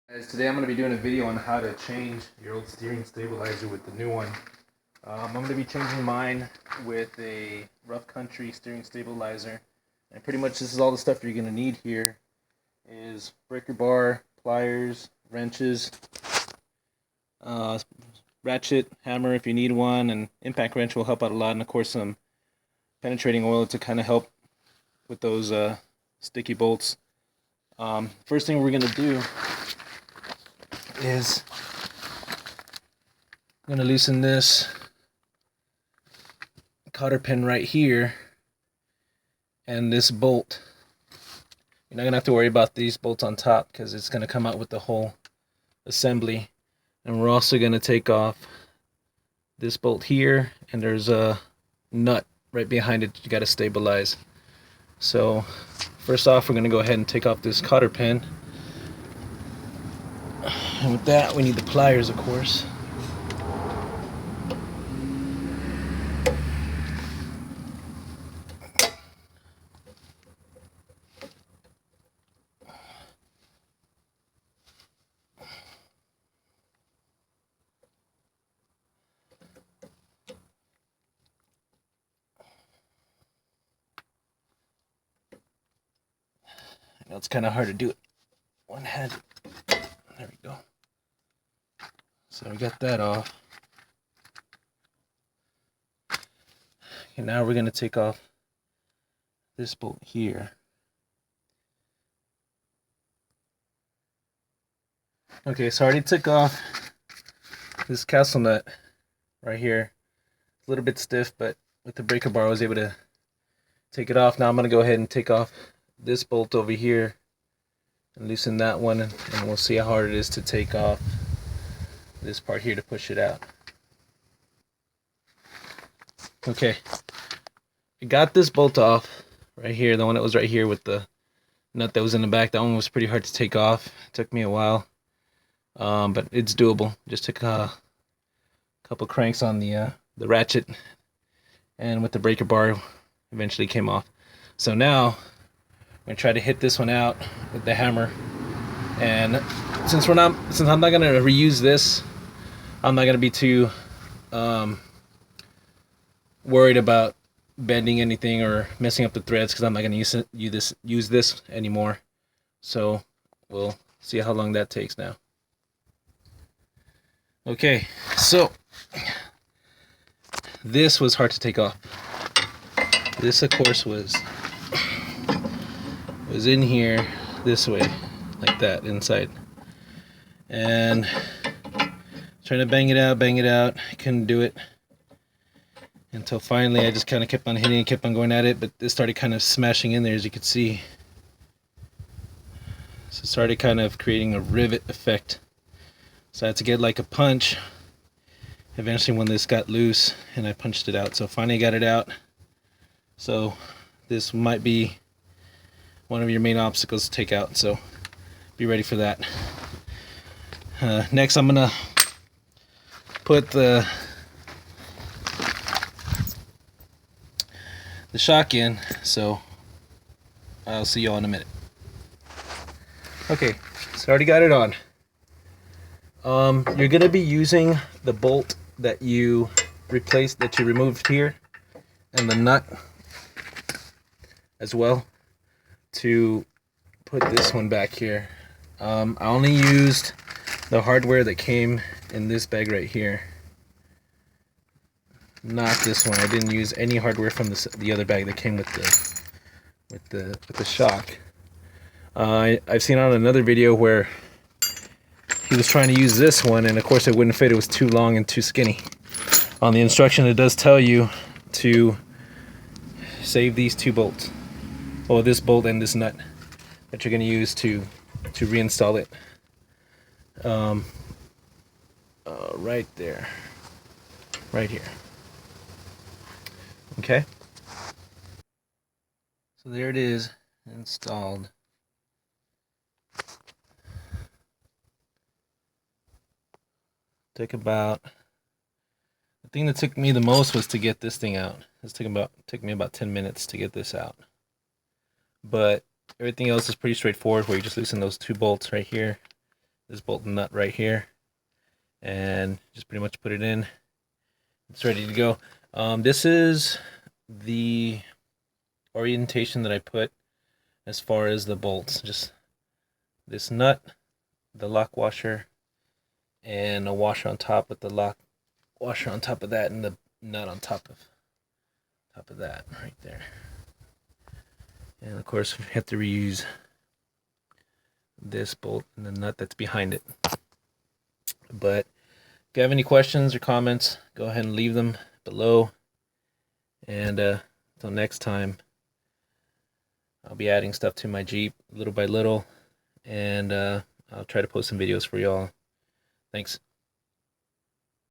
Guys, today I'm going to be doing a video on how to change your old steering stabilizer with the new one. I'm going to be changing mine with a rough country steering stabilizer, and pretty much this is all the stuff you're going to need here is breaker bar, pliers, wrenches, ratchet, hammer if you need one, and impact wrench will help out a lot, and of course some penetrating oil to kind of help with those sticky bolts. First thing we're going to do is I'm going to loosen this cotter pin right here and this bolt. You're not going to have to worry about these bolts on top because it's going to come out with the whole assembly. And we're also going to take off this bolt here, and there's a nut right behind it you got to stabilize. So first off, we're going to go ahead and take off this cotter pin. And with that, we need the pliers, of course. I know it's kind of hard to do it one-handed. There we go. So we got that off. Okay, now we're going to take off this bolt here. Okay, so I already took off this castle nut right here. It's a little bit stiff, but with the breaker bar I was able to take it off. Now I'm going to go ahead and take off this bolt over here and loosen that one, and we'll see how hard it is to take off this part here to push it out. Okay, I got this bolt off right here, the one that was right here with the nut that was in the back. That one was pretty hard to take off. It took me a while, but it's doable. Just took a couple cranks on the ratchet, and with the breaker bar eventually came off. So now I'm gonna try to hit this one out with the hammer, and since I'm not gonna reuse this, I'm not gonna be too worried about bending anything or messing up the threads because I'm not gonna use this anymore. So we'll see how long that takes now. Okay, so this was hard to take off. This, of course, was in here this way, like that, inside, and trying to bang it out. I couldn't do it until finally I just kind of kept on hitting and kept on going at it, but it started kind of smashing in there, as you can see. So it started kind of creating a rivet effect. So I had to get like a punch eventually when this got loose, and I punched it out. So finally got it out. So this might be one of your main obstacles to take out, so be ready for that. Next I'm gonna put the shock in, so I'll see y'all in a minute. Okay, so I already got it on. You're gonna be using the bolt that you removed here, and the nut as well, to put this one back here. I only used the hardware that came in this bag right here, not this one. I didn't use any hardware from the other bag that came with the shock. I've seen on another video where he was trying to use this one, and of course it wouldn't fit. It was too long and too skinny. On the instruction, it does tell you to save these two bolts, or this bolt and this nut that you're going to use to reinstall it. Right there, right here. Okay, so there it is, installed. The thing that took me the most was to get this thing out. This took me about 10 minutes to get this out. But everything else is pretty straightforward, where you just loosen those two bolts right here this bolt and nut right here, and just pretty much put it in. It's ready to go. This is the orientation that I put as far as the bolts. Just this nut, the lock washer, and a washer on top with the lock washer on top of that, and the nut on top of that right there. And of course, we have to reuse this bolt and the nut that's behind it. But if you have any questions or comments, go ahead and leave them below. And until next time, I'll be adding stuff to my Jeep little by little, and I'll try to post some videos for y'all. Thanks.